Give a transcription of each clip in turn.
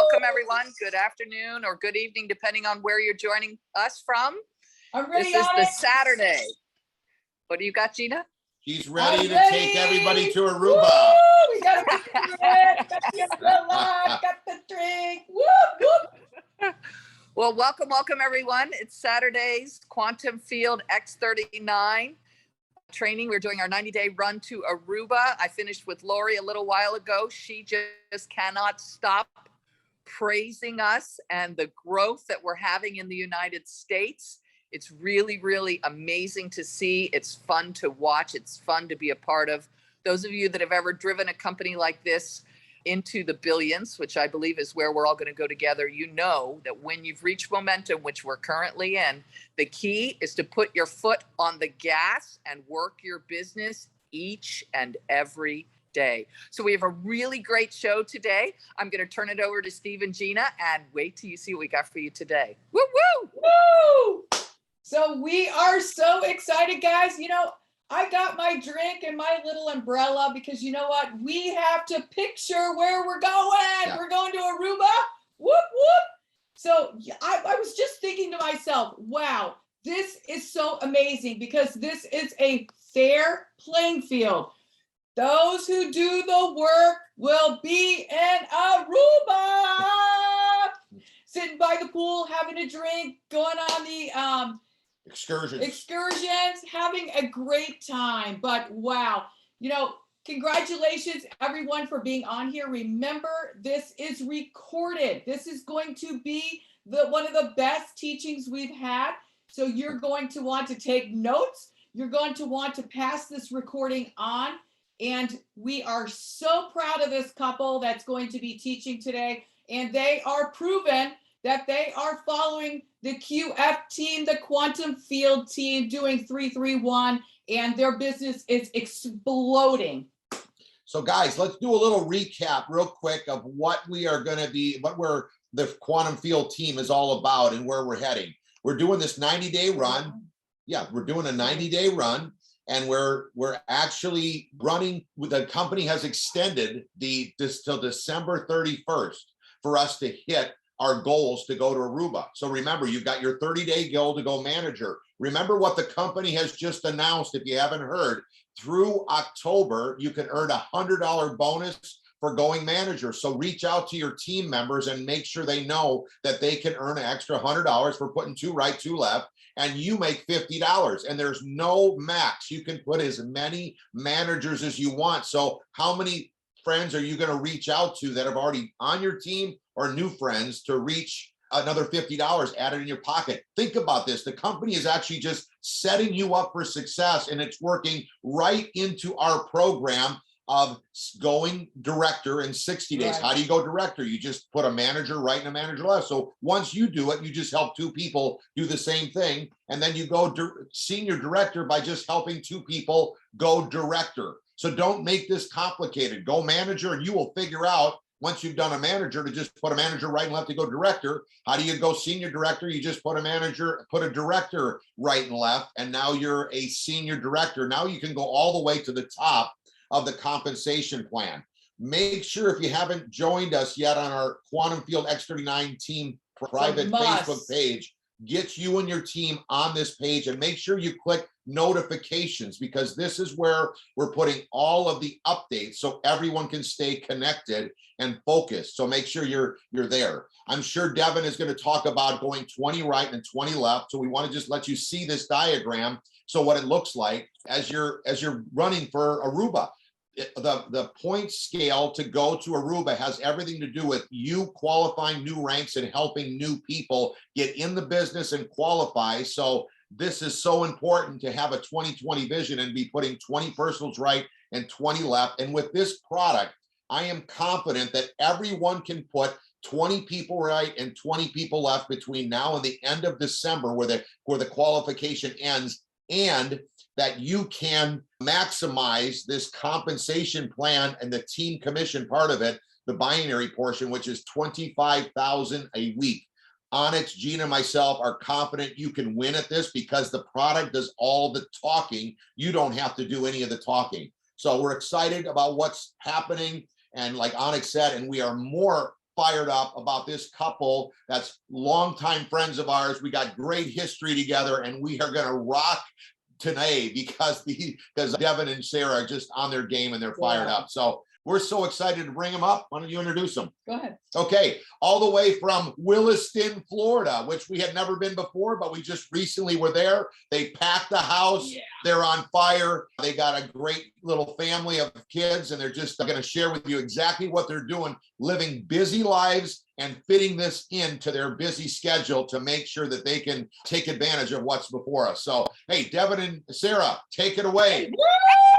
welcome everyone. Good afternoon or good evening, depending on where you're joining us from. I'm ready. This is the Saturday. What do you got, Gina? She's ready to take everybody to Aruba. Woo! We got a picture, got the umbrella, got the drink. Whoop, whoop. Well, welcome everyone. It's Saturday's Quantum Field X39 training. We're doing our 90-day run to Aruba. I finished with Lori a little while ago. She just cannot stop praising us and the growth that we're having in the United States. It's really, really amazing to see. It's fun to watch. It's fun to be a part of. Those of you that have ever driven a company like this into the billions, which I believe is where we're all going to go together, you know that when you've reached momentum, which we're currently in, the key is to put your foot on the gas and work your business each and every day. So we have a really great show today. I'm going to turn it over to Steve and Gina and wait till you see what we got for you today. Woo, woo, woo! So we are so excited, guys. You know, I got my drink and my little umbrella because you know what? We have to picture where we're going. Yeah. We're going to Aruba. Whoop, whoop. So I was just thinking to myself, wow, this is so amazing because this is a fair playing field. Those who do the work will be in Aruba, sitting by the pool, having a drink, going on the excursions, having a great time. But wow, you know, congratulations everyone for being on here. Remember, this is recorded. This is going to be one of the best teachings we've had. So you're going to want to take notes. You're going to want to pass this recording on. And we are so proud of this couple that's going to be teaching today. And they are proven that they are following the QFTeam, the quantum field team, doing 331, and their business is exploding. So guys, let's do a little recap real quick of what we are going to be, the quantum field team is all about and where we're heading. We're doing this 90-day run. Yeah, we're doing a 90-day run. And we're actually running, the company has extended this till December 31st for us to hit our goals to go to Aruba. So remember, you've got your 30-day goal to go manager. Remember what the company has just announced, if you haven't heard, through October, you can earn a $100 bonus for going manager. So reach out to your team members and make sure they know that they can earn an extra $100 for putting 2 right, 2 left. And you make $50 and there's no max. You can put as many managers as you want. So how many friends are you going to reach out to that are already on your team or new friends to reach another $50 added in your pocket? Think about this. The company is actually just setting you up for success and it's working right into our program of going director in 60 days. Right. How do you go director? You just put a manager right and a manager left. So once you do it, you just help 2 people do the same thing. And then you go senior director by just helping 2 people go director. So don't make this complicated. Go manager and you will figure out once you've done a manager to just put a manager right and left to go director. How do you go senior director? You just put a director right and left. And now you're a senior director. Now you can go all the way to the top of the compensation plan. Make sure if you haven't joined us yet on our Quantum Field X39 team private Facebook page, get you and your team on this page and make sure you click notifications because this is where we're putting all of the updates so everyone can stay connected and focused. So make sure you're there. I'm sure Devon is going to talk about going 20 right and 20 left. So we want to just let you see this diagram. So what it looks like as you're running for Aruba. The point scale to go to Aruba has everything to do with you qualifying new ranks and helping new people get in the business and qualify. So this is so important to have a 2020 vision and be putting 20 personals right and 20 left. And with this product, I am confident that everyone can put 20 people right and 20 people left between now and the end of December where the qualification ends, and that you can maximize this compensation plan and the team commission part of it, the binary portion, which is $25,000 a week. Onyx, Gina, and myself are confident you can win at this because the product does all the talking. You don't have to do any of the talking. So we're excited about what's happening. And like Onyx said, and we are more fired up about this couple that's longtime friends of ours. We got great history together, and we are going to rock today because Devon and Sarah are just on their game and they're fired up. So we're so excited to bring them up. Why don't you introduce them? Go ahead. Okay, all the way from Williston, Florida, which we had never been before, but we just recently were there. They packed the house. Yeah. They're on fire. They got a great little family of kids, and they're just going to share with you exactly what they're doing, living busy lives and fitting this into their busy schedule to make sure that they can take advantage of what's before us. So, hey, Devon and Sarah, take it away.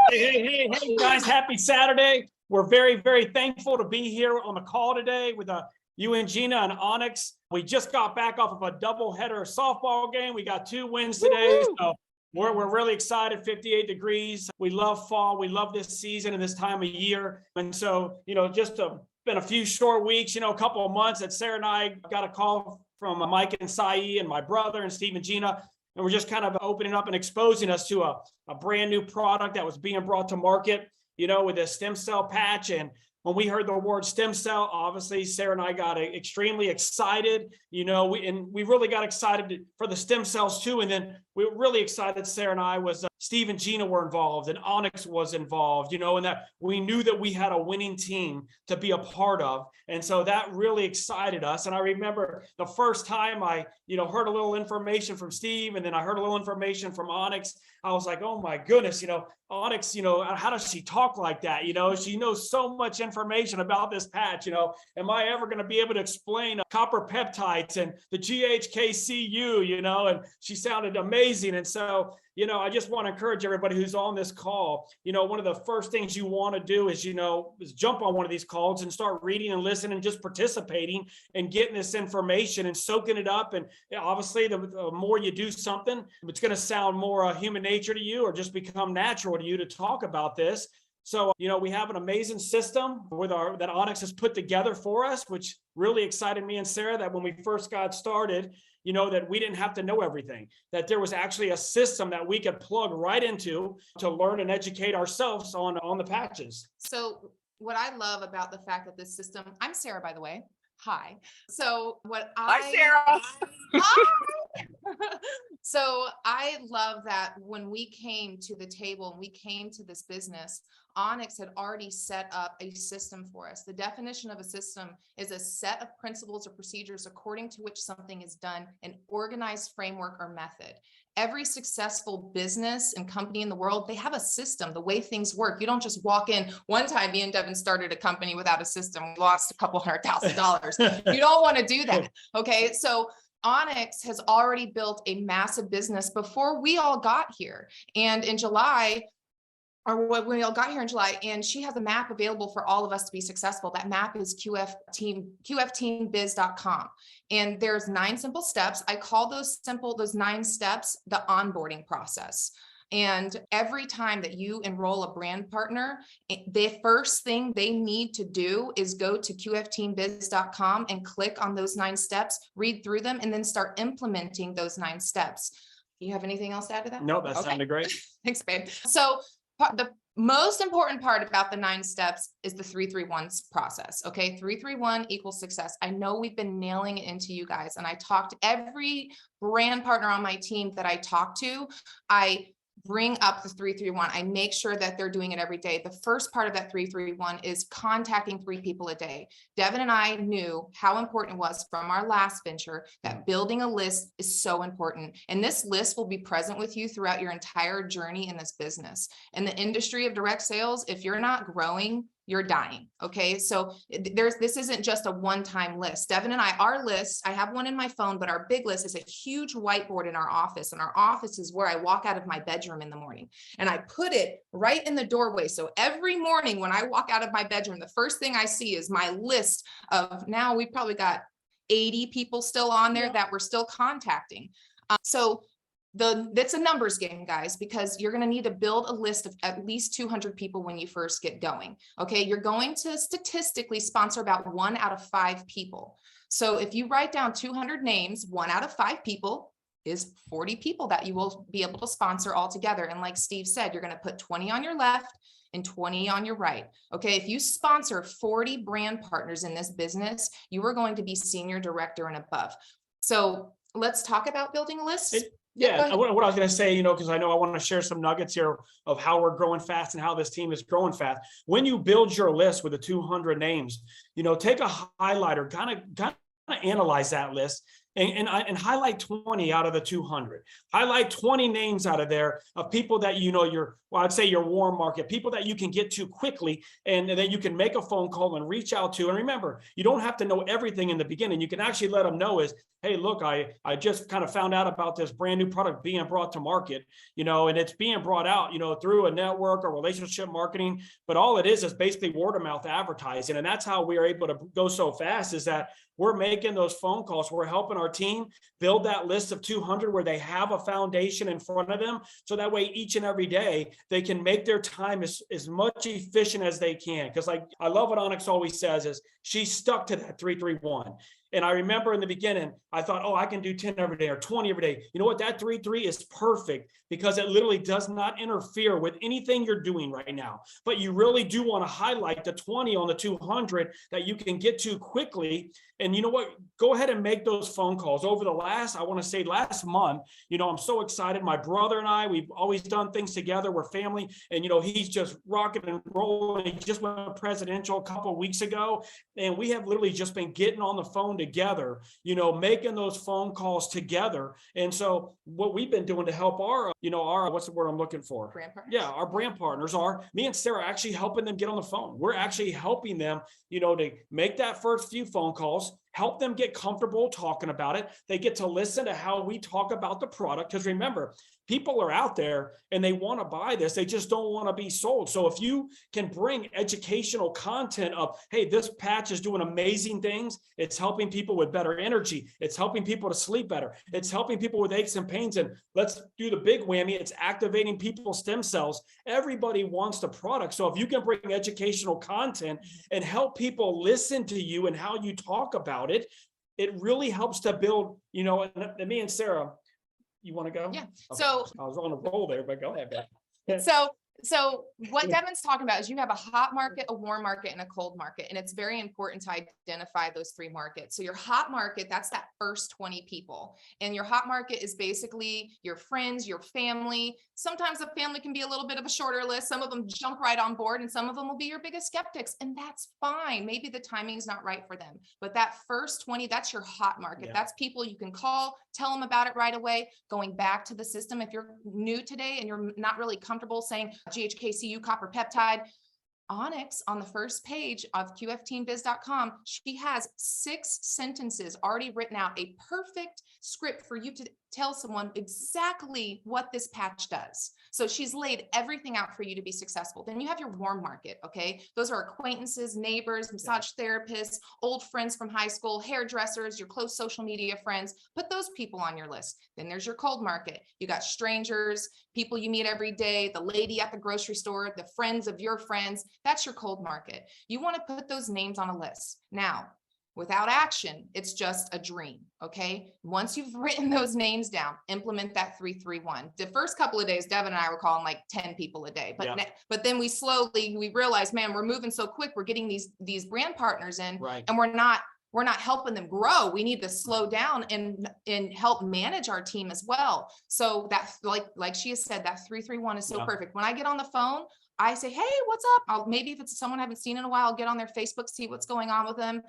Hey, guys, happy Saturday. We're very, very thankful to be here on the call today with you and Gina and Onyx. We just got back off of a doubleheader softball game. We got 2 wins today. So we're really excited. 58 degrees. We love fall. We love this season and this time of year. And so, just been a few short weeks, a couple of months that Sarah and I got a call from Mike and Sai and my brother and Steve and Gina. And we're just kind of opening up and exposing us to a brand new product that was being brought to market, with a stem cell patch. And when we heard the word stem cell, obviously Sarah and I got extremely excited, we really got excited for the stem cells too. And then we were really excited, Sarah and I, was Steve and Gina were involved and Onyx was involved, and that we knew that we had a winning team to be a part of. And so that really excited us. And I remember the first time I, heard a little information from Steve, and then I heard a little information from Onyx. I was like, oh my goodness, Onyx, how does she talk like that? She knows so much information about this patch. Am I ever going to be able to explain copper peptides and the GHKCU, and she sounded amazing. And so, I just want to encourage everybody who's on this call, one of the first things you want to do is, is jump on one of these calls and start reading and listening and just participating and getting this information and soaking it up. And obviously the more you do something, it's going to sound more human nature to you or just become natural to you to talk about this. So, we have an amazing system that Onyx has put together for us, which really excited me and Sarah that when we first got started, that we didn't have to know everything, that there was actually a system that we could plug right into to learn and educate ourselves on the patches. So what I love about the fact that this system, I'm Sarah, by the way. Hi. So Hi, Sarah. Hi. So I love that when we came to the table and we came to this business, Onyx had already set up a system for us. The definition of a system is a set of principles or procedures according to which something is done, an organized framework or method. Every successful business and company in the world, they have a system, the way things work. You don't just walk in. One time, me and Devon started a company without a system. We lost a couple $100,000. You don't want to do that. Okay. So Onyx has already built a massive business before we all got here. And in July, or when we all got here in July, and she has a map available for all of us to be successful. That map is QFTeambiz.com. And there's 9 simple steps. I call those 9 steps, the onboarding process. And every time that you enroll a brand partner, the first thing they need to do is go to QFTeambiz.com and click on those 9 steps, read through them, and then start implementing those 9 steps. You have anything else to add to that? No, that sounded great. Thanks, babe. So the most important part about the 9 steps is the 331 process. Okay. 331 equals success. I know we've been nailing it into you guys. And I talked to every brand partner on my team that I talk to. I bring up the 331. I make sure that they're doing it every day. The first part of that 331 is contacting 3 people a day. Devon and I knew how important it was from our last venture that building a list is so important. And this list will be present with you throughout your entire journey in this business. In the industry of direct sales, if you're not growing, you're dying. Okay. So this isn't just a one-time list. Devon and I, our list, I have one in my phone, but our big list is a huge whiteboard in our office. And our office is where I walk out of my bedroom in the morning and I put it right in the doorway. So every morning when I walk out of my bedroom, the first thing I see is my list of, now we've probably got 80 people still on there that we're still contacting. That's a numbers game, guys, because you're going to need to build a list of at least 200 people when you first get going. Okay. You're going to statistically sponsor about 1 out of 5 people. So if you write down 200 names, 1 out of 5 people is 40 people that you will be able to sponsor all together. And like Steve said, you're going to put 20 on your left and 20 on your right. Okay. If you sponsor 40 brand partners in this business, you are going to be senior director and above. So let's talk about building a list. Yeah, what I was going to say, because I know I want to share some nuggets here of how we're growing fast and how this team is growing fast. When you build your list with the 200 names, take a highlighter, kind of analyze that list and highlight 20 out of the 200. Highlight 20 names out of there of people that I'd say your warm market, people that you can get to quickly, and then you can make a phone call and reach out to. And remember, you don't have to know everything in the beginning. You can actually let them know hey, look, I just kind of found out about this brand new product being brought to market, and it's being brought out, through a network or relationship marketing. But all it is basically word of mouth advertising. And that's how we are able to go so fast, is that we're making those phone calls. We're helping our team build that list of 200 where they have a foundation in front of them. So that way, each and every day, they can make their time as much efficient as they can. Because I love what Onyx always says is she stuck to that 3-3-1. And I remember in the beginning, I thought, I can do 10 every day or 20 every day. You know what? That 3-3 is perfect because it literally does not interfere with anything you're doing right now. But you really do want to highlight the 20 on the 200 that you can get to quickly. And you know what? Go ahead and make those phone calls. Over the last month, I'm so excited. My brother and I, we've always done things together. We're family. And, he's just rocking and rolling. He just went presidential a couple of weeks ago. And we have literally just been getting on the phone together, making those phone calls together. And so what we've been doing to help our what's the word I'm looking for? Brand partners. Yeah, our brand partners me and Sarah actually helping them get on the phone. We're actually helping them, to make that first few phone calls, help them get comfortable talking about it. They get to listen to how we talk about the product. Because remember, people are out there and they want to buy this. They just don't want to be sold. So if you can bring educational content of, hey, this patch is doing amazing things. It's helping people with better energy. It's helping people to sleep better. It's helping people with aches and pains. And let's do the big whammy. It's activating people's stem cells. Everybody wants the product. So if you can bring educational content and help people listen to you and how you talk about it, it really helps to build, and me and Sarah, you want to go? Yeah. Okay. So I was on a roll there, but go ahead. So what Devon's talking about is you have a hot market, a warm market, and a cold market. And it's very important to identify those three markets. So your hot market, that's that first 20 people. And your hot market is basically your friends, your family. Sometimes the family can be a little bit of a shorter list. Some of them jump right on board and some of them will be your biggest skeptics. And that's fine. Maybe the timing is not right for them. But that first 20, that's your hot market. Yeah. That's people you can call, tell them about it right away. Going back to the system, if you're new today and you're not really comfortable saying GHKCU copper peptide, Onyx on the first page of QFTeambiz.com, she has 6 sentences already written out, a perfect script for you to tell someone exactly what this patch does. So she's laid everything out for you to be successful. Then you have your warm market, okay? Those are acquaintances, neighbors, massage therapists, old friends from high school, hairdressers, your close social media friends. Put those people on your list. Then there's your cold market. You got strangers, people you meet every day, the lady at the grocery store, the friends of your friends. That's your cold market. You want to put those names on a list. Now, without action, it's just a dream, okay? Once you've written those names down, implement that 3-3-1. The first couple of days, Devon and I were calling like 10 people a day, but then we realized, man, we're moving so quick. We're getting these brand partners in, Right. And we're not helping them grow. We need to slow down and help manage our team as well. So that, like she has said, that 3-3-1 is so perfect. When I get on the phone, I say, hey, what's up? Maybe if it's someone I haven't seen in a while, I'll get on their Facebook, see what's going on with them.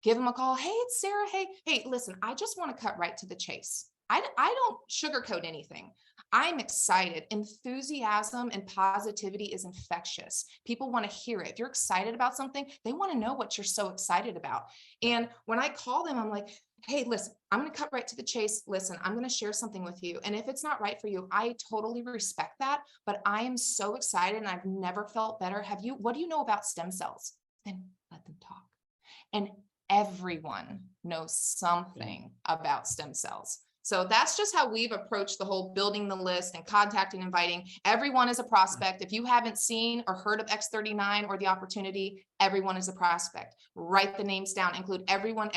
Give them a call. Hey, it's Sarah. Hey, listen, I just want to cut right to the chase. I don't sugarcoat anything. I'm excited. Enthusiasm and positivity is infectious. People want to hear it. If you're excited about something, they want to know what you're so excited about. And when I call them, I'm like, hey, listen, I'm going to cut right to the chase. Listen, I'm going to share something with you. And if it's not right for you, I totally respect that. But I am so excited and I've never felt better. What do you know about stem cells? Then let them talk. And everyone knows something about stem cells. So that's just how we've approached the whole building the list and contacting, inviting. Everyone is a prospect. If you haven't seen or heard of X39 or the opportunity, everyone is a prospect. Write the names down, include everyone,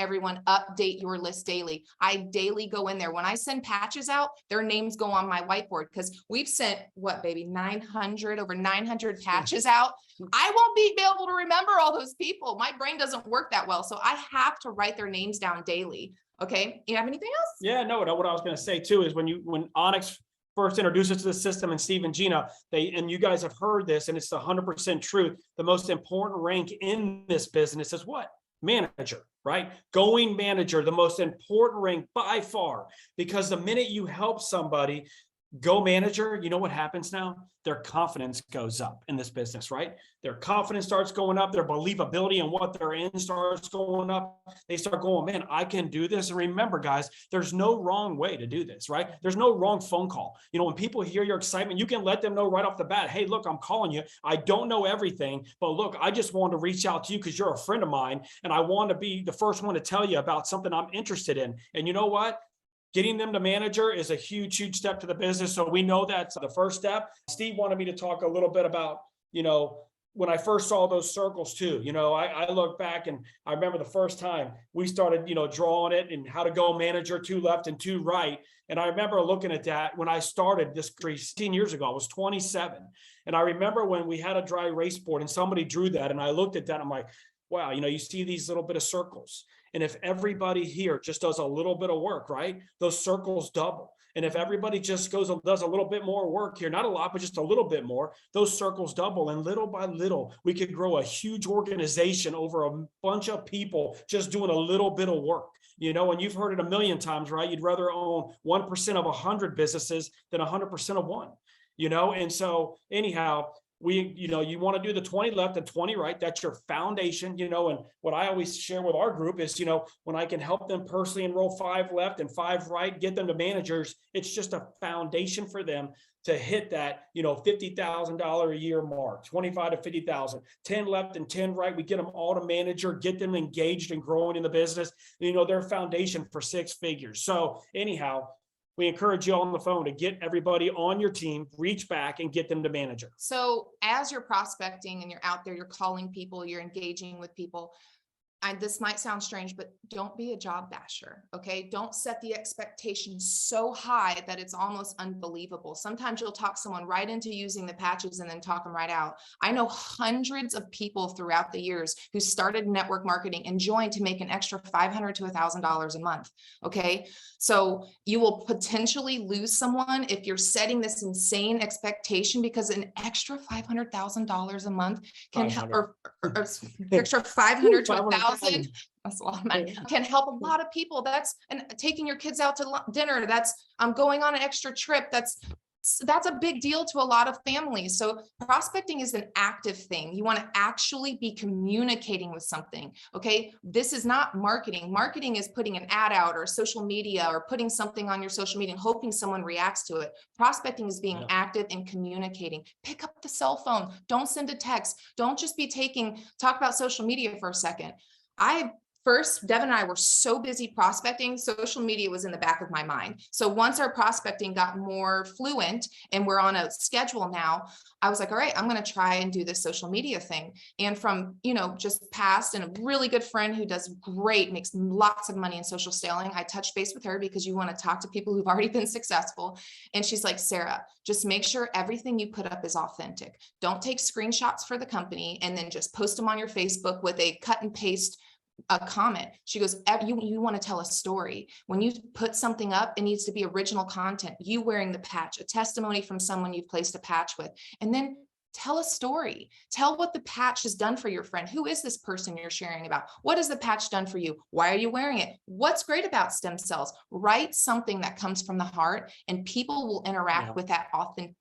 update your list daily. I daily go in there. When I send patches out, their names go on my whiteboard because we've sent what, baby, over 900 patches out. I won't be able to remember all those people. My brain doesn't work that well. So I have to write their names down daily. Okay. You have anything else? Yeah, no, what I was going to say too is when Onyx first introduced us to the system, and Steve and Gina, and you guys have heard this, and it's the 100% truth. The most important rank in this business is what? Manager, right? Going manager, the most important rank by far, because the minute you help somebody go manager, you know what happens now? Their confidence goes up in this business, right? Their confidence starts going up. Their believability in what they're in starts going up. They start going, man, I can do this. And remember, guys, there's no wrong way to do this, right? There's no wrong phone call. You know, when people hear your excitement, you can let them know right off the bat, hey, look, I'm calling you. I don't know everything, but look, I just wanted to reach out to you because you're a friend of mine. And I want to be the first one to tell you about something I'm interested in. And you know what? Getting them to manager is a huge, huge step to the business. So we know that's the first step. Steve wanted me to talk a little bit about, you know, when I first saw those circles too. You know, I look back and I remember the first time we started, you know, drawing it and how to go manager 2 left and 2 right. And I remember looking at that when I started this 16 years ago. I was 27. And I remember when we had a dry erase board and somebody drew that, and I looked at that, and I'm like, wow, you know, you see these little bit of circles. And if everybody here just does a little bit of work, right, those circles double. And if everybody just does a little bit more work here, not a lot, but just a little bit more, those circles double. And little by little, we could grow a huge organization over a bunch of people just doing a little bit of work. You know, and you've heard it a million times, right? You'd rather own 1% of 100 businesses than 100% of one, you know? And so anyhow, you know, you want to do the 20 left and 20 right. That's your foundation, you know, and what I always share with our group is, you know, when I can help them personally enroll 5 left and 5 right, get them to managers, it's just a foundation for them to hit that, you know, $50,000 a year mark, 25 to 50,000, 10 left and 10 right. We get them all to manager, get them engaged and growing in the business, you know, their foundation for 6 figures. So anyhow, we encourage you on the phone to get everybody on your team, reach back and get them to manager. So as you're prospecting and you're out there, you're calling people, you're engaging with people. This might sound strange, but don't be a job basher. Okay. Don't set the expectations so high that it's almost unbelievable. Sometimes you'll talk someone right into using the patches and then talk them right out. I know hundreds of people throughout the years who started network marketing and joined to make an extra $500 to $1,000 a month. Okay. So you will potentially lose someone if you're setting this insane expectation, because an extra $500,000 a month can help, or extra 500 to 1,000. That's a lot of money. Can help a lot of people. That's and taking your kids out to dinner. That's going on an extra trip. That's a big deal to a lot of families. So prospecting is an active thing. You want to actually be communicating with something. Okay. This is not marketing. Marketing is putting an ad out or social media or putting something on your social media and hoping someone reacts to it. Prospecting is being active and communicating. Pick up the cell phone. Don't send a text. Don't just be talk about social media for a second. Devon and I were so busy prospecting, social media was in the back of my mind. So once our prospecting got more fluent and we're on a schedule now, I was like, all right, I'm going to try and do this social media thing. And from, you know, just past and a really good friend who does great, makes lots of money in social selling, I touched base with her because you want to talk to people who've already been successful. And she's like, Sarah, just make sure everything you put up is authentic. Don't take screenshots for the company and then just post them on your Facebook with a cut and paste a comment. She goes, you want to tell a story. When you put something up, it needs to be original content. You wearing the patch, a testimony from someone you've placed a patch with, and then tell a story. Tell what the patch has done for your friend. Who is this person you're sharing about? What has the patch done for you? Why are you wearing it? What's great about stem cells? Write something that comes from the heart and people will interact with that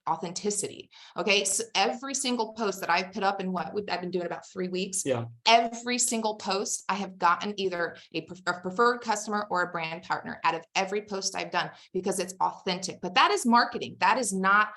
authenticity. Okay. So every single post that I've put up in I've been doing about 3 weeks. Every single post I have gotten either a preferred customer or a brand partner out of every post I've done because it's authentic, but that is marketing. That is not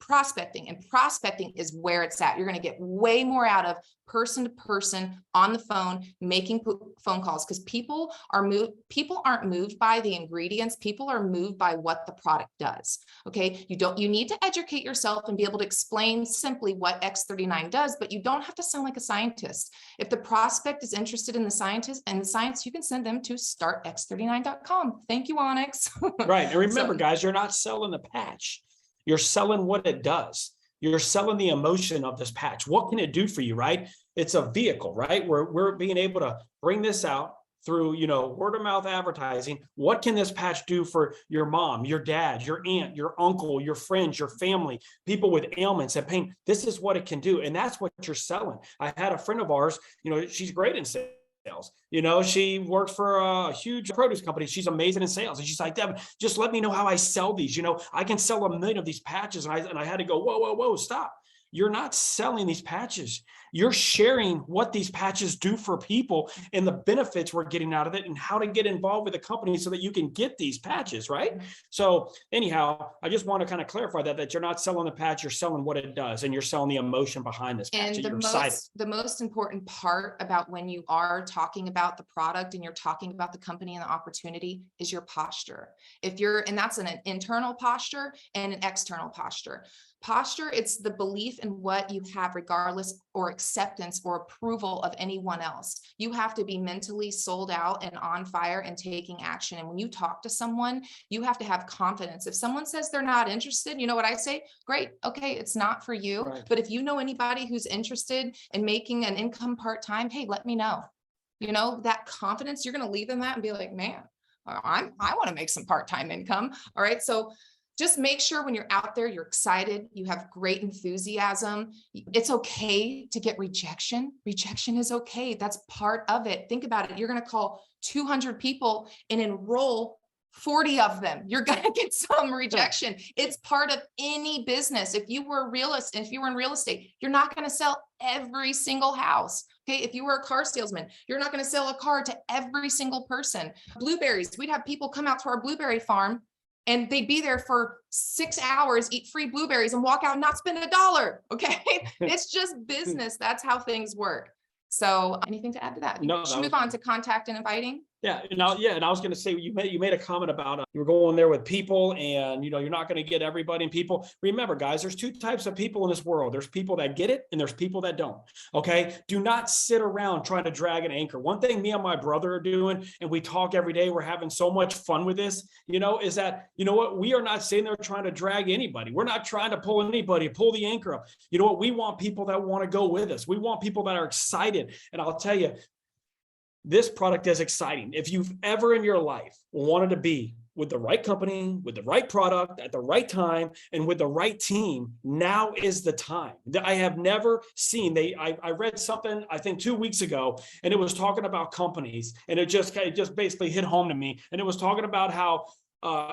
prospecting, and prospecting is where it's at. You're going to get way more out of person to person on the phone, making phone calls, because people aren't moved by the ingredients. People are moved by what the product does. Okay. You need to educate yourself and be able to explain simply what X39 does, but you don't have to sound like a scientist. If the prospect is interested in the scientist and the science, you can send them to startx39.com. Thank you, Onyx. Right. And remember, guys, you're not selling the patch. You're selling what it does. You're selling the emotion of this patch. What can it do for you, right? It's a vehicle, right? We're being able to bring this out through, word of mouth advertising. What can this patch do for your mom, your dad, your aunt, your uncle, your friends, your family, people with ailments and pain? This is what it can do. And that's what you're selling. I had a friend of ours, she's great in sales. She works for a huge produce company. She's amazing in sales. And she's like, Devon, just let me know how I sell these. I can sell 1 million of these patches. And I had to go, whoa, stop. You're not selling these patches. You're sharing what these patches do for people and the benefits we're getting out of it and how to get involved with the company so that you can get these patches, right? So anyhow, I just want to kind of clarify that you're not selling the patch, you're selling what it does, and you're selling the emotion behind this patch. And the most important part about when you are talking about the product and you're talking about the company and the opportunity is your posture. And that's an internal posture and an external posture. Posture, it's the belief in what you have, regardless or acceptance or approval of anyone else. You have to be mentally sold out and on fire and taking action. And when you talk to someone, you have to have confidence. If someone says they're not interested, you know what I say? Great. Okay. It's not for you. Right. But if you know anybody who's interested in making an income part-time, hey, let me know. That confidence, you're going to leave them that and be like, man, I want to make some part-time income. All right. So just make sure when you're out there, you're excited, you have great enthusiasm. It's okay to get rejection. Rejection is okay. That's part of it. Think about it. You're going to call 200 people and enroll 40 of them. You're going to get some rejection. It's part of any business. If you were in real estate, you're not going to sell every single house. Okay. If you were a car salesman, you're not going to sell a car to every single person. Blueberries. We'd have people come out to our blueberry farm and they'd be there for 6 hours, eat free blueberries and walk out and not spend $1. Okay. It's just business. That's how things work. So anything to add to that? No, should move on to contact and inviting. Yeah. And I was going to say, you made a comment about you were going there with people and, you're not going to get everybody and people. Remember, guys, there's 2 types of people in this world. There's people that get it and there's people that don't. Okay. Do not sit around trying to drag an anchor. One thing me and my brother are doing, and we talk every day, we're having so much fun with this, is that, what, we are not sitting there trying to drag anybody. We're not trying to pull anybody, pull the anchor up. You know what? We want people that want to go with us. We want people that are excited. And I'll tell you, this product is exciting. If you've ever in your life wanted to be with the right company, with the right product at the right time, and with the right team, now is the time. I have never seen, I read something, I think 2 weeks ago, and it was talking about companies, and it just basically hit home to me. And it was talking about how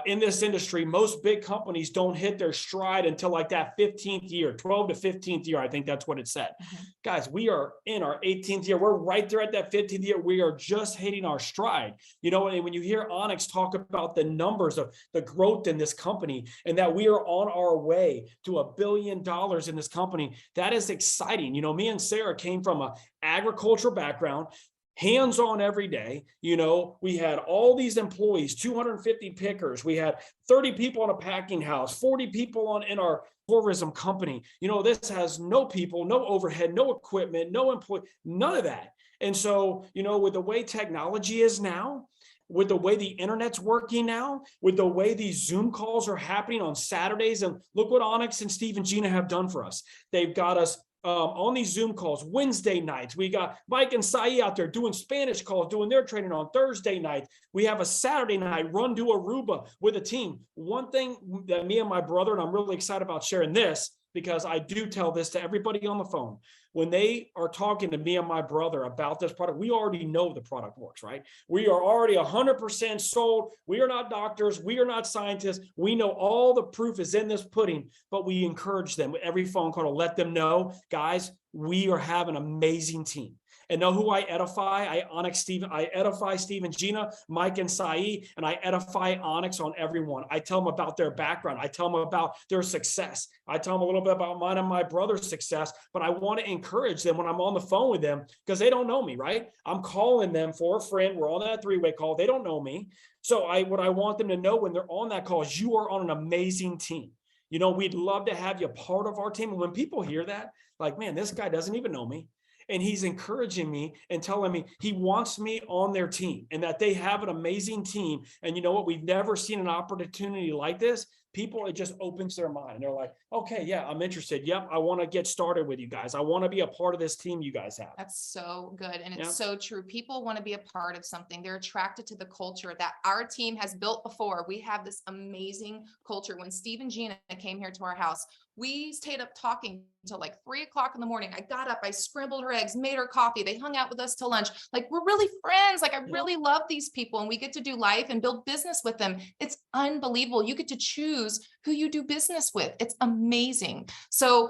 in this industry, most big companies don't hit their stride until like that 15th year, 12 to 15th year. I think that's what it said. Mm-hmm. Guys, we are in our 18th year. We're right there at that 15th year. We are just hitting our stride. And when you hear Onyx talk about the numbers of the growth in this company and that we are on our way to $1 billion in this company, that is exciting. Me and Sarah came from an agricultural background, hands-on every day. We had all these employees, 250 pickers. We had 30 people in a packing house, 40 people in our tourism company. This has no people, no overhead, no equipment, no employee, none of that. And so, with the way technology is now, with the way the internet's working now, with the way these Zoom calls are happening on Saturdays, and look what Onyx and Steve and Gina have done for us. They've got us on these Zoom calls Wednesday nights. We got Mike and Sai out there doing Spanish calls, doing their training on Thursday night. We have a Saturday night run to Aruba with a team. One thing that me and my brother, and I'm really excited about sharing this, because I do tell this to everybody on the phone. When they are talking to me and my brother about this product, we already know the product works, right? We are already 100% sold. We are not doctors. We are not scientists. We know all the proof is in this pudding, but we encourage them with every phone call to let them know, guys, we have an amazing team. And know who I edify? I edify Steve and Gina, Mike and Saeed, and I edify Onyx on everyone. I tell them about their background. I tell them about their success. I tell them a little bit about mine and my brother's success, but I want to encourage them when I'm on the phone with them because they don't know me, right? I'm calling them for a friend. We're on that three-way call. They don't know me. So what I want them to know when they're on that call is you are on an amazing team. You know, we'd love to have you part of our team. And when people hear that, like, man, this guy doesn't even know me. And he's encouraging me and telling me he wants me on their team and that they have an amazing team. And you know what? We've never seen an opportunity like this. People, it just opens their mind. They're like, okay, yeah, I'm interested. Yep, I want to get started with you guys. I want to be a part of this team you guys have. That's so good. And it's so true. People want to be a part of something. They're attracted to the culture that our team has built before. We have this amazing culture. When Steve and Gina came here to our house, we stayed up talking until like 3 o'clock in the morning. I got up, I scrambled her eggs, made her coffee. They hung out with us till lunch. Like, we're really friends. Like, I really love these people, and we get to do life and build business with them. It's unbelievable. You get to choose who you do business with. It's amazing. So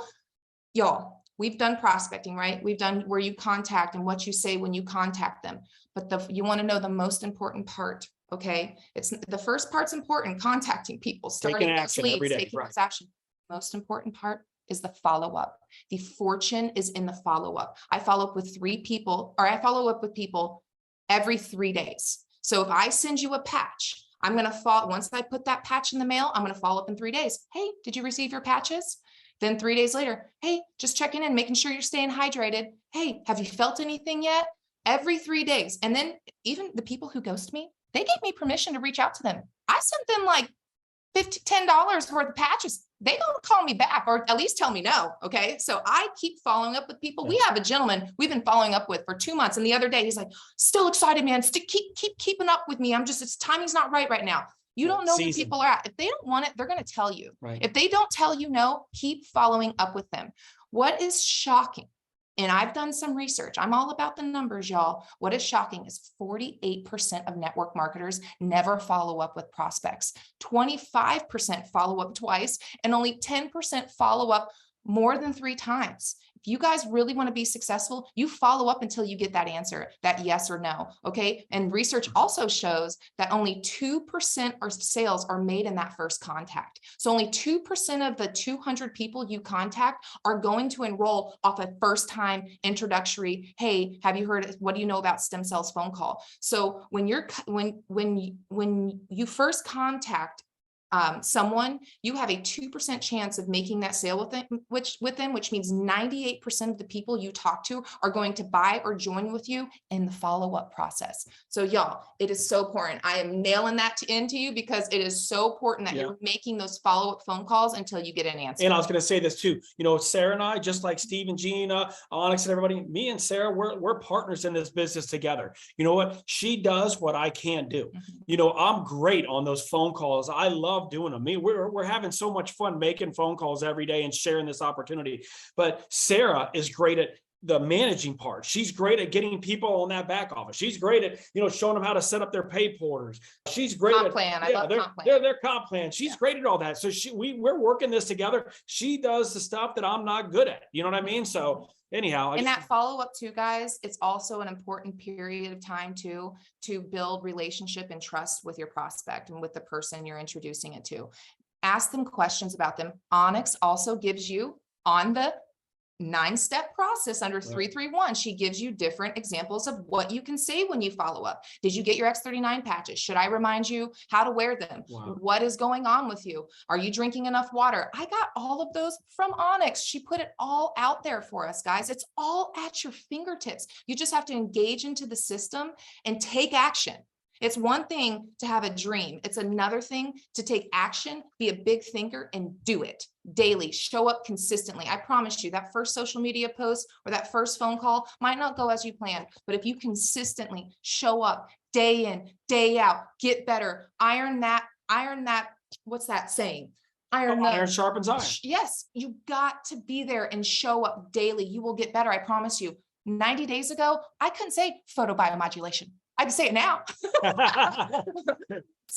y'all, we've done prospecting, right? We've done where you contact and what you say when you contact them. But you want to know the most important part. Okay. It's the first part's important, contacting people, starting action every day, taking action. Most important part is the follow-up. The fortune is in the follow-up. I follow up with people every 3 days. So if I send you a patch, I'm going to follow, once I put that patch in the mail, I'm going to follow up in 3 days. Hey, did you receive your patches? Then 3 days later, hey, just checking in, making sure you're staying hydrated. Hey, have you felt anything yet? Every 3 days. And then even the people who ghost me, they gave me permission to reach out to them. I sent them like $10 worth of patches. They don't call me back, or at least tell me no. Okay. So I keep following up with people. We have a gentleman we've been following up with for 2 months. And the other day he's like, still excited, man. Keep keeping up with me. It's timing's not right now. You don't know where people are at. If they don't want it, they're going to tell you. Right. If they don't tell you no, keep following up with them. What is shocking, and I've done some research, I'm all about the numbers, y'all. What is shocking is 48% of network marketers never follow up with prospects, 25% follow up twice, and only 10% follow up more than 3 times. If you guys really want to be successful, you follow up until you get that answer, that yes or no. Okay. And research also shows that only 2% of sales are made in that first contact. So only 2% of the 200 people you contact are going to enroll off a first time introductory. Hey, have you heard, what do you know about stem cells phone call? So when you first contact someone, you have a 2% chance of making that sale with them, which means 98% of the people you talk to are going to buy or join with you in the follow-up process. So y'all, it is so important. I am nailing that into you because it is so important that you're making those follow-up phone calls until you get an answer. And I was going to say this too, you know, Sarah and I, just like Steve and Gina, Onyx and everybody, me and Sarah, we're partners in this business together. You know what? She does what I can't do. You know, I'm great on those phone calls. I love doing them. We're having so much fun making phone calls every day and sharing this opportunity. But Sarah is great at the managing part. She's great at getting people on that back office. She's great at, you know, showing them how to set up their pay porters. She's great at plan. I love comp plan. Their comp plan. She's great at all that. So we're working this together. She does the stuff that I'm not good at. You know what I mean? So anyhow, and that follow-up too, guys, it's also an important period of time to build relationship and trust with your prospect and with the person you're introducing it to. Ask them questions about them. Onyx also gives you, on the 9-step process under 331, she gives you different examples of what you can say when you follow up. Did you get your X39 patches? Should I remind you how to wear them? Wow. What is going on with you? Are you drinking enough water? I got all of those from Onyx. She put it all out there for us, guys. It's all at your fingertips. You just have to engage into the system and take action. It's one thing to have a dream. It's another thing to take action, be a big thinker, and do it daily. Show up consistently. I promise you that first social media post or that first phone call might not go as you planned, but if you consistently show up day in, day out, get better, iron that, what's that saying? Iron sharpens iron. Yes, you got to be there and show up daily. You will get better. I promise you. 90 days ago, I couldn't say photobiomodulation. I'd say it now.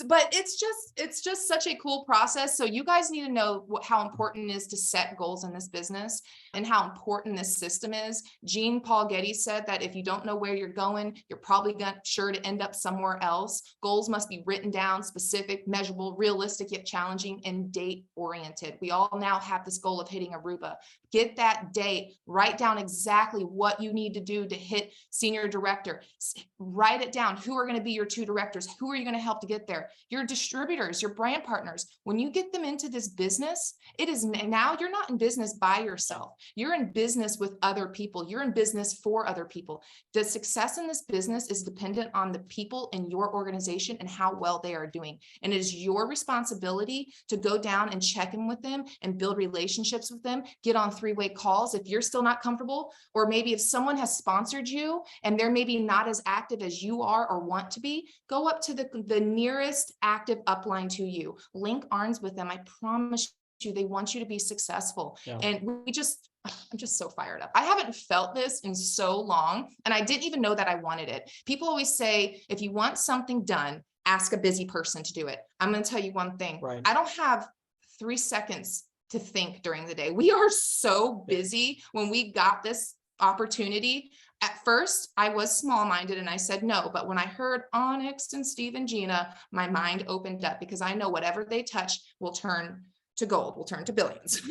But it's just such a cool process. So you guys need to know how important it is to set goals in this business and how important this system is. Jean Paul Getty said that if you don't know where you're going, you're probably sure to end up somewhere else. Goals must be written down, specific, measurable, realistic, yet challenging, and date oriented. We all now have this goal of hitting Aruba. Get that date, write down exactly what you need to do to hit senior director. Write it down. Who are going to be your 2 directors? Who are you going to help to get there? Your distributors, your brand partners. When you get them into this business, it is now you're not in business by yourself. You're in business with other people. You're in business for other people. The success in this business is dependent on the people in your organization and how well they are doing. And it is your responsibility to go down and check in with them and build relationships with them, get on 3-way calls if you're still not comfortable, or maybe if someone has sponsored you and they're maybe not as active as you are or want to be, go up to the nearest active upline to you, link arms with them. I promise you, they want you to be successful. Yeah. And I'm just so fired up. I haven't felt this in so long, and I didn't even know that I wanted it. People always say, if you want something done, ask a busy person to do it. I'm going to tell you one thing. Right. I don't have 3 seconds to think during the day. We are so busy. When we got this opportunity, at first I was small-minded and I said no, but when I heard Onyx and Steve and Gina, my mind opened up, because I know whatever they touch will turn to gold, will turn to billions.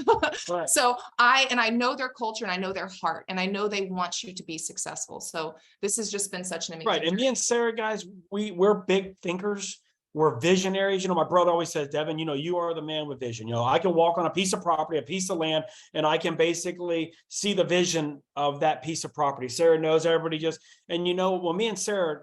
Right. So I know their culture and I know their heart, and I know they want you to be successful. So this has just been such an amazing Right. And me and Sarah, guys, we're big thinkers. We're visionaries. My brother always says, Devon, you are the man with vision. I can walk on a piece of property, a piece of land, and I can basically see the vision of that piece of property. Sarah knows, everybody and when me and Sarah,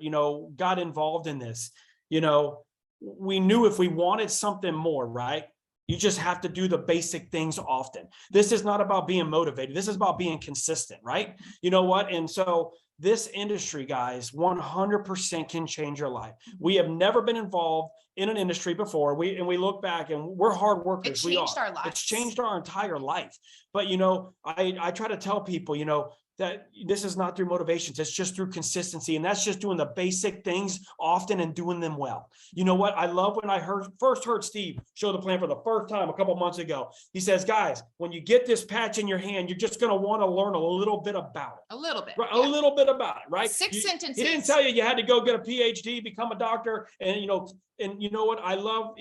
got involved in this, we knew if we wanted something more, right? You just have to do the basic things often. This is not about being motivated. This is about being consistent, right? You know what? And so this industry, guys, 100% can change your life. We have never been involved in an industry before. We look back and we're hard workers. It changed our lives. It's changed our entire life. But, I try to tell people, that this is not through motivations. It's just through consistency. And that's just doing the basic things often and doing them well. You know what? I love when I first heard Steve show the plan for the first time a couple months ago. He says, guys, when you get this patch in your hand, you're just going to want to learn a little bit about it. A little bit. Right? Yeah. A little bit about it, right? 6 sentences. He didn't tell you had to go get a PhD, become a doctor. And, and you know what I love,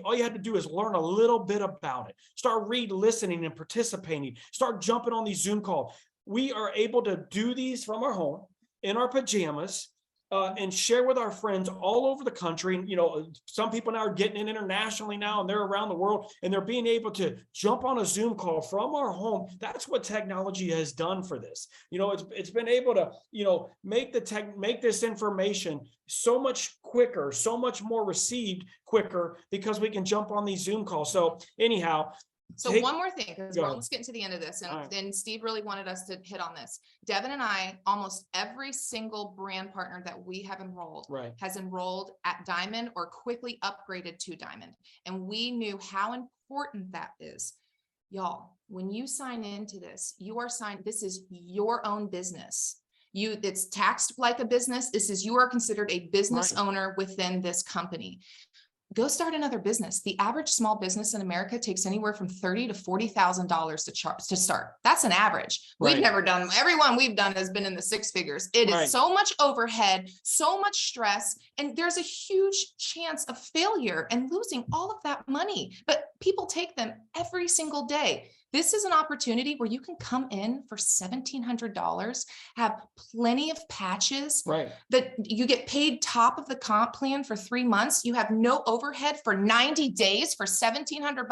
all you had to do is learn a little bit about it. Start listening and participating. Start jumping on these Zoom calls. We are able to do these from our home in our pajamas and share with our friends all over the country. And, some people now are getting in internationally now, and they're around the world, and they're being able to jump on a Zoom call from our home. That's what technology has done for this. It's been able to, make this information so much quicker, so much more received quicker, because we can jump on these Zoom calls. So anyhow, so one more thing, because we're almost getting to the end of this, and Steve really wanted us to hit on this. Devon and I, almost every single brand partner that we have enrolled has enrolled at Diamond or quickly upgraded to Diamond. And we knew how important that is. Y'all, when you sign into this, this is your own business. It's taxed like a business. You are considered a business owner within this company. Go start another business. The average small business in America takes anywhere from $30,000 to $40,000 to start. That's an average. We've never done, everyone we've done has been in the 6 figures. It is so much overhead, so much stress, and there's a huge chance of failure and losing all of that money. But people take them every single day. This is an opportunity where you can come in for $1,700, have plenty of patches, that you get paid top of the comp plan for 3 months. You have no overhead for 90 days for $1,700.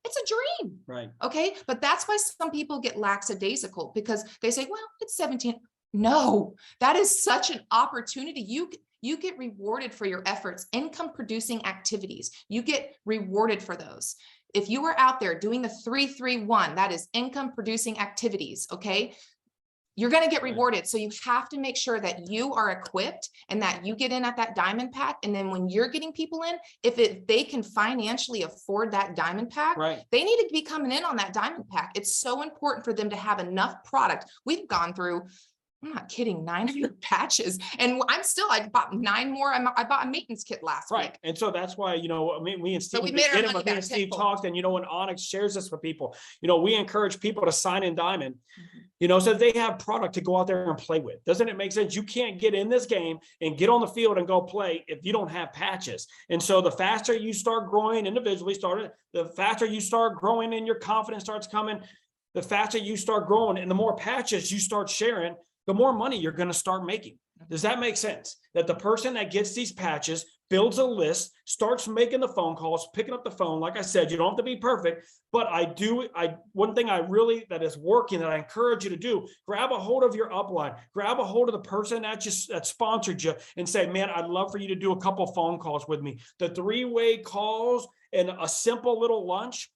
It's a dream. Right. Okay. But that's why some people get lackadaisical, because they say, well, it's 17. No, that is such an opportunity. You get rewarded for your efforts, income producing activities. You get rewarded for those. If you are out there doing the 3-3-1, that is income producing activities, okay? You're going to get rewarded. So you have to make sure that you are equipped and that you get in at that diamond pack. And then when you're getting people in, if they can financially afford that diamond pack, they need to be coming in on that diamond pack. It's so important for them to have enough product. We've gone through I'm not kidding, 900 patches. And I bought 9 more. I bought a maintenance kit last Right. week. And so that's why, me and Steve, we made our money me back and Steve tenfold. talked, and, when Onyx shares this with people, we encourage people to sign in Diamond, Mhm. so they have product to go out there and play with. Doesn't it make sense? You can't get in this game and get on the field and go play if you don't have patches. And so the faster you start growing individually, the faster you start growing and your confidence starts coming, the faster you start growing and the more patches you start sharing, the more money you're going to start making. Does that make sense? That the person that gets these patches builds a list, starts making the phone calls, picking up the phone. Like I said, you don't have to be perfect, but one thing that is working that I encourage you to do, grab a hold of your upline, grab a hold of the person that sponsored you and say, man, I'd love for you to do a couple phone calls with me. The 3-way calls and a simple little lunch.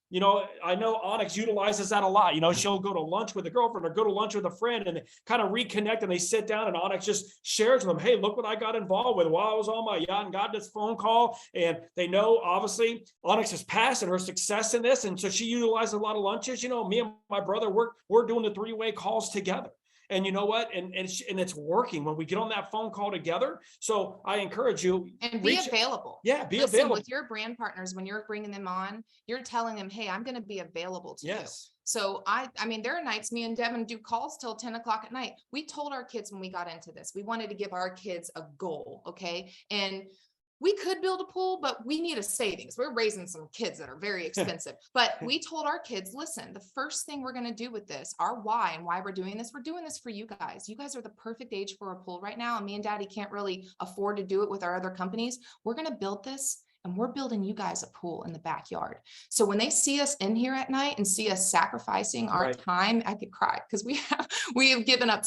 I know Onyx utilizes that a lot. She'll go to lunch with a girlfriend or go to lunch with a friend and they kind of reconnect and they sit down and Onyx just shares with them, hey, look what I got involved with while I was on my yacht and got this phone call. And they know, obviously, Onyx has passed and her success in this. And so she utilized a lot of lunches. Me and my brother, we're doing the 3-way calls together. And you know what? And it's working when we get on that phone call together. So I encourage you. And be available. Yeah, be Listen, available. with your brand partners, when you're bringing them on, you're telling them, hey, I'm going to be available to you. So I mean, there are nights me and Devon do calls till 10 o'clock at night. We told our kids when we got into this, we wanted to give our kids a goal. Okay. And we could build a pool, but we need a savings. We're raising some kids that are very expensive. But we told our kids, listen, the first thing we're going to do with this, our why and why we're doing this for you guys. You guys are the perfect age for a pool right now. And me and Daddy can't really afford to do it with our other companies. We're going to build this and we're building you guys a pool in the backyard. So when they see us in here at night and see us sacrificing our time, I could cry because we have given up.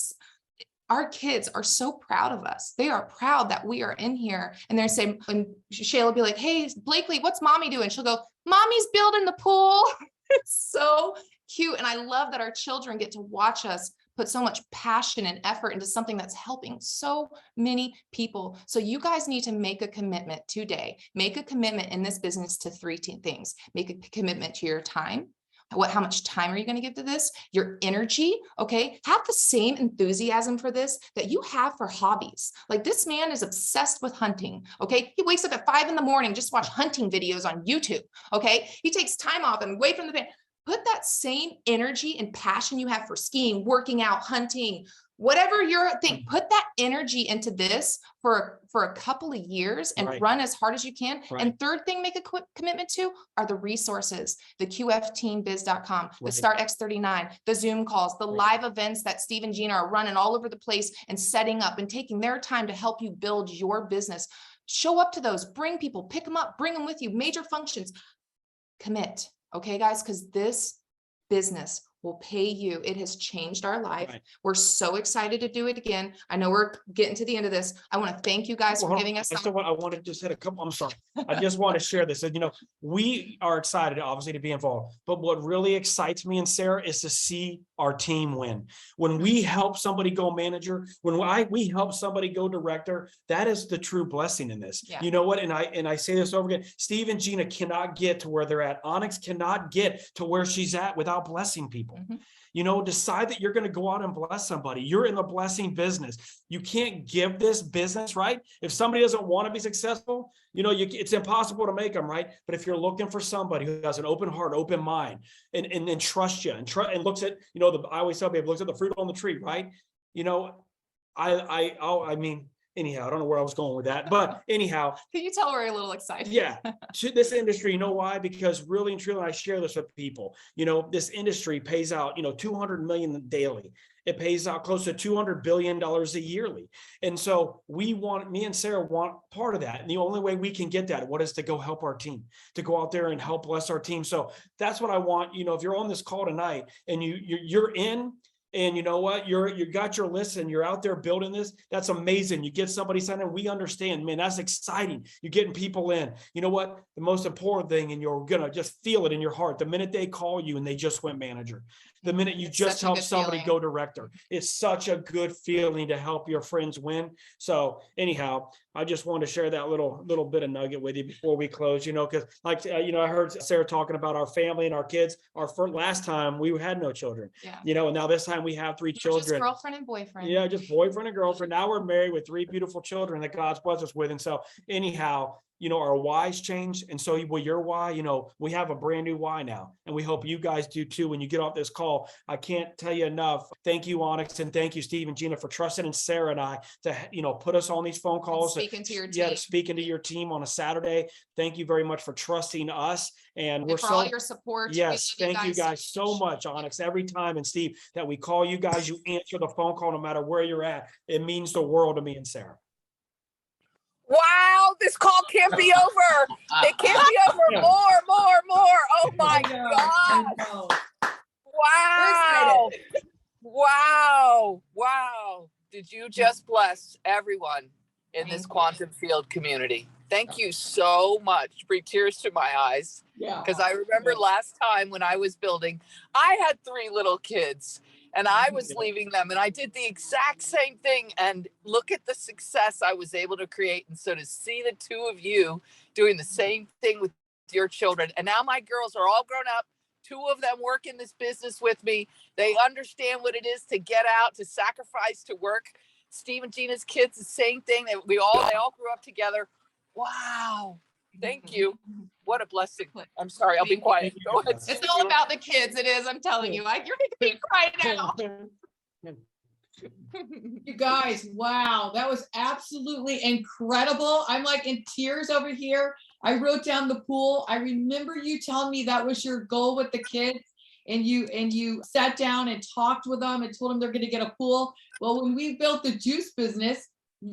Our kids are so proud of us. They are proud that we are in here. And they're saying, and Shayla will be like, hey, Blakely, what's mommy doing? She'll go, mommy's building the pool. It's so cute. And I love that our children get to watch us put so much passion and effort into something that's helping so many people. So you guys need to make a commitment today. Make a commitment in this business to 3 things. Make a commitment to your time. How much time are you going to give to this? Your energy, okay? Have the same enthusiasm for this that you have for hobbies. Like this man is obsessed with hunting, okay? He wakes up at 5 a.m, just watch hunting videos on YouTube, okay? He takes time off and away from the band. Put that same energy and passion you have for skiing, working out, hunting, whatever your thing, put that energy into this for a couple of years and run as hard as you can. And third thing, make a quick commitment to are the resources, the QFTeambiz.com, the Start X39, the Zoom calls, the live events that Steve and Gina are running all over the place and setting up and taking their time to help you build your business. Show up to those, bring people, pick them up, bring them with you, major functions, commit. Okay, guys, because this business will pay you. It has changed our life. We're so excited to do it again. I know we're getting to the end of this. I want to thank you guys for giving us. I want to just hit a couple. I'm sorry. I just want to share this. And, we are excited, obviously, to be involved. But what really excites me and Sarah is to see our team win. When we help somebody go manager, we help somebody go director, that is the true blessing in this. You know what? And I say this over again. Steve and Gina cannot get to where they're at. Onyx cannot get to where she's at without blessing people. Decide that you're going to go out and bless somebody. You're in the blessing business. You can't give this business, right? If somebody doesn't want to be successful, it's impossible to make them, right? But if you're looking for somebody who has an open heart, open mind, and trusts you and looks at, I always tell people, looks at the fruit on the tree, right? I mean, anyhow, I don't know where I was going with that, but anyhow. Can you tell we're a little excited? Yeah. To this industry, you know why? Because really and truly, I share this with people, this industry pays out, 200 million daily. It pays out close to $200 billion a yearly. And so me and Sarah want part of that. And the only way we can get that, what is to go help our team, to go out there and help bless our team. So that's what I want. If you're on this call tonight and you're in, and you know what, you got your list and you're out there building this, that's amazing. You get somebody signed in, we understand, man, that's exciting. You're getting people in. You know what, the most important thing, and you're gonna just feel it in your heart the minute they call you and they just went manager. the minute you It's just such a help good somebody feeling. go director. It's such a good feeling to help your friends win. So anyhow, I just wanted to share that little bit of nugget with you before we close, because like, I heard Sarah talking about our family and our kids. Our first, last time we had no children, Yeah. and now this time we have 3 We're just children. girlfriend and boyfriend. Yeah, just boyfriend and girlfriend. Now we're married with 3 beautiful children that God's blessed us with. And so anyhow, our whys changed. And so will your why, we have a brand new why now. And we hope you guys do too when you get off this call. I can't tell you enough. Thank you, Onyx, and thank you, Steve and Gina, for trusting in Sarah and I to, put us on these phone calls. Speaking to your team. Yeah, to speak into your team on a Saturday. Thank you very much for trusting us. And we're And for all your support. We Yes, love thank you guys so much, Onyx. Every time, and Steve, that we call you guys, you answer the phone call no matter where you're at. It means the world to me and Sarah. Wow, this call can't be over. It can't be over. Yeah. More. Oh my I know, God. I know. Wow. Wow. Did you just bless everyone in this Thank you. quantum field community? Thank you so much. Bring tears to my eyes. Yeah. Because I remember last time when I was building, I had 3 little kids and I was leaving them and I did the exact same thing. And look at the success I was able to create. And so to see the 2 of you doing the same thing with your children. And now my girls are all grown up. 2 of them work in this business with me. They understand what it is to get out, to sacrifice, to work. Steve and Gina's kids, the same thing. They all grew up together. Wow. Thank you. What a blessing. I'm sorry, I'll be quiet. Go ahead. It's all about the kids. It is. I'm telling you. You're making me cry now. You guys, wow, that was absolutely incredible. I'm like in tears over here. I wrote down the pool. I remember you telling me that was your goal with the kids, and you sat down and talked with them and told them they're going to get a pool. Well, when we built the juice business,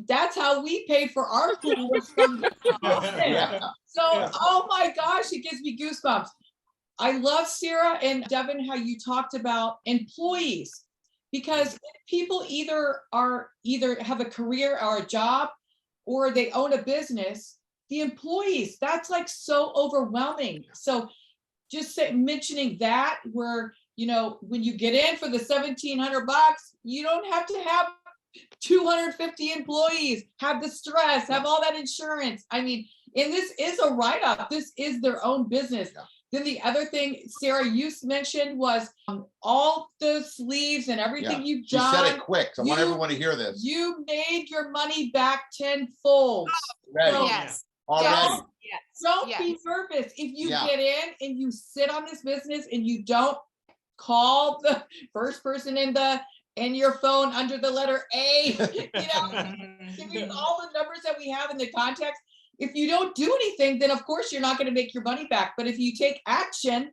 that's how we paid for our pool. Was from Yeah. So, oh my gosh, it gives me goosebumps. I love Sarah and Devon, how you talked about employees, because people either have a career or a job, or they own a business. The employees, that's like so overwhelming. So just mentioning that, where, when you get in for the $1,700, you don't have to have 250 employees, have the stress, have all that insurance. I mean, and this is a write-up. This is their own business. Yeah. Then the other thing, Sarah, you mentioned was all the sleeves and everything you've She done. said it quick. So I want everyone to hear this. You made your money back tenfold. Ready. So Yes. Already. don't Yes. be nervous. If you Yeah. get in and you sit on this business and you don't call the first person in your phone under the letter A, give you all the numbers that we have in the context. If you don't do anything, then of course you're not going to make your money back. But if you take action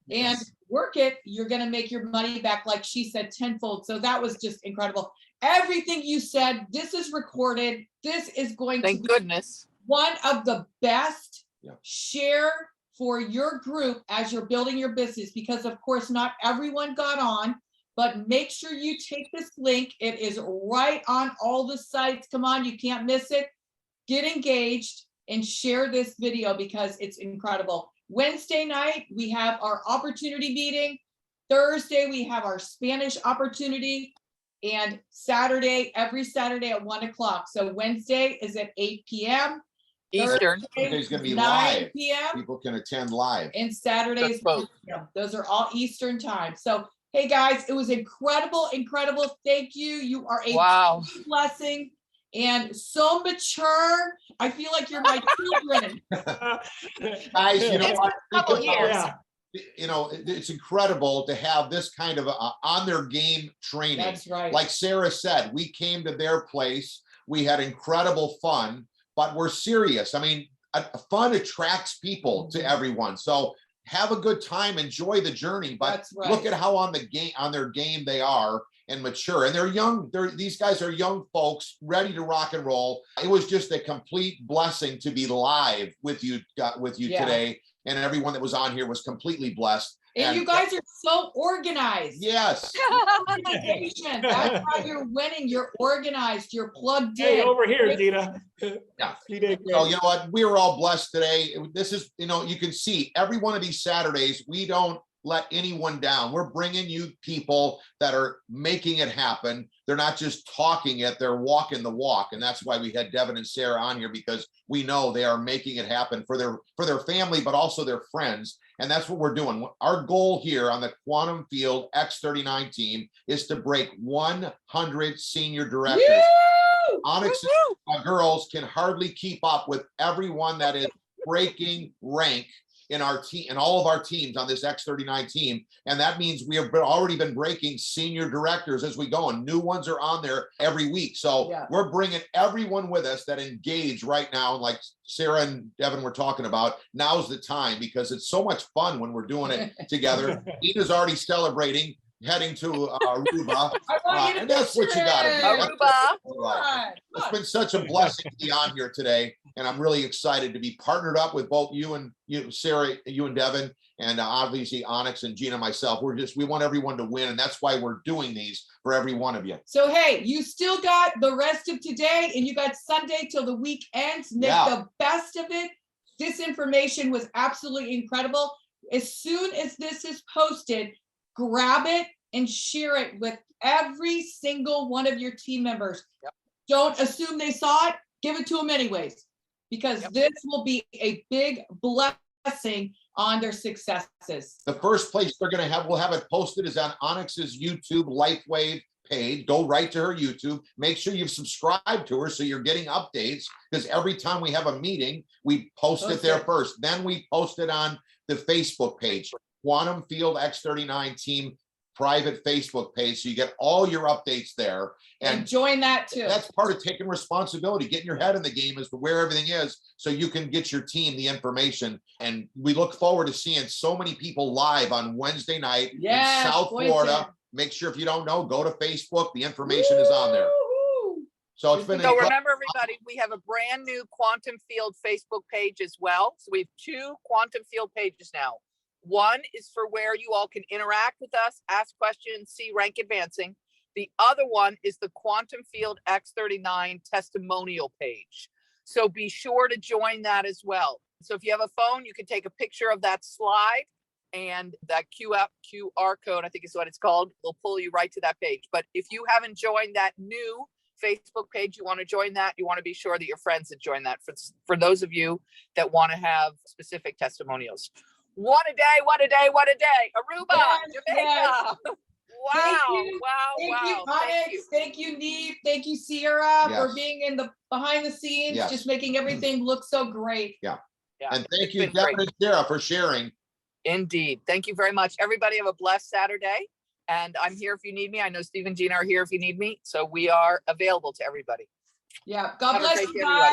and work it, you're going to make your money back, like she said, tenfold. So that was just incredible. Everything you said, this is recorded. This is going Thank to be goodness. one of the best Yeah. share for your group as you're building your business, because of course not everyone got on, but make sure you take this link. It is right on all the sites. Come on, you can't miss it. Get engaged and share this video because it's incredible. Wednesday night, we have our opportunity meeting. Thursday, we have our Spanish opportunity, and Saturday, every Saturday at 1 o'clock. So Wednesday is at 8 p.m. Eastern. Thursday's gonna be 9 live. p.m. People can attend live. and Saturdays. That's both. Those are all Eastern time. So, hey guys, it was incredible. Thank you. You are a Wow. blessing and so mature. I feel like you're my children. Guys, you know It's what? been a couple Think about- years. Yeah. It's incredible to have this kind of on their game training. That's right. Like Sarah said, we came to their place. We had incredible fun, but we're serious. I mean, fun attracts people to everyone. So have a good time, enjoy the journey, but That's right. look at how on their game they are and mature. And they're young. These guys are young folks ready to rock and roll. It was just a complete blessing to be live with you Yeah. today. And everyone that was on here was completely blessed. And you guys are so organized. Yes. Organization. That's how you're winning. You're organized. You're plugged in. Hey, over here, Gina. Yeah. You did great. So you know what? We were all blessed today. This is, you can see every one of these Saturdays, we don't let anyone down. We're bringing you people that are making it happen. They're not just talking it, they're walking the walk. And that's why we had Devon and Sarah on here, because we know they are making it happen for their family, but also their friends. And that's what we're doing. Our goal here on the Quantum Field X39 team is to break 100 senior directors. Woo! Onyx girls can hardly keep up with everyone that is breaking rank in our team, in all of our teams on this X39 team. And that means we have already been breaking senior directors as we go, and new ones are on there every week. So we're bringing everyone with us that engage right now. Like Sarah and Devon were talking about, now's the time, because it's so much fun when we're doing it together. Nina's already celebrating, heading to Aruba, and that's what you got to do. Aruba. It's been such a blessing to be on here today, and I'm really excited to be partnered up with both you and Sarah, you and Devon, and obviously Onyx and Gina, myself. We want everyone to win, and that's why we're doing these for every one of you. So hey, you still got the rest of today, and you got Sunday till the week ends. Make the best of it. This information was absolutely incredible. As soon as this is posted, grab it and share it with every single one of your team members. Don't assume they saw it. Give it to them anyways, because this will be a big blessing on their successes. The first place they're going to have, we'll have it posted, is on Onyx's YouTube Lifewave page. Go right to her YouTube. Make sure you've subscribed to her so you're getting updates, because every time we have a meeting, we post it there first. Then we post it on the Facebook page, Quantum Field X39 team private Facebook page, so you get all your updates there. And join that too. That's part of taking responsibility, getting your head in the game as to where everything is, so you can get your team the information. And we look forward to seeing so many people live on Wednesday night in South Florida. Make sure, if you don't know, go to Facebook. The information is on there. So it's been. So remember, everybody, we have a brand new Quantum Field Facebook page as well. So we have 2 Quantum Field pages now. One is for where you all can interact with us, ask questions, see rank advancing. The other one is the Quantum Field X39 testimonial page. So be sure to join that as well. So if you have a phone, you can take a picture of that slide, and that QR code, I think is what it's called, will pull you right to that page. But if you haven't joined that new Facebook page, you want to join that, you want to be sure that your friends have joined that, for those of you that want to have specific testimonials. What a day, what a day, what a day. Aruba, Jamaica. Wow, Thank you, Onyx. Thank you, Neve. Thank you, Sierra, for being in the behind the scenes, just making everything look so great. And thank you, Devon and Sarah, for sharing. Indeed. Thank you very much. Everybody have a blessed Saturday. And I'm here if you need me. I know Steve and Gina are here if you need me. So we are available to everybody. God bless you guys.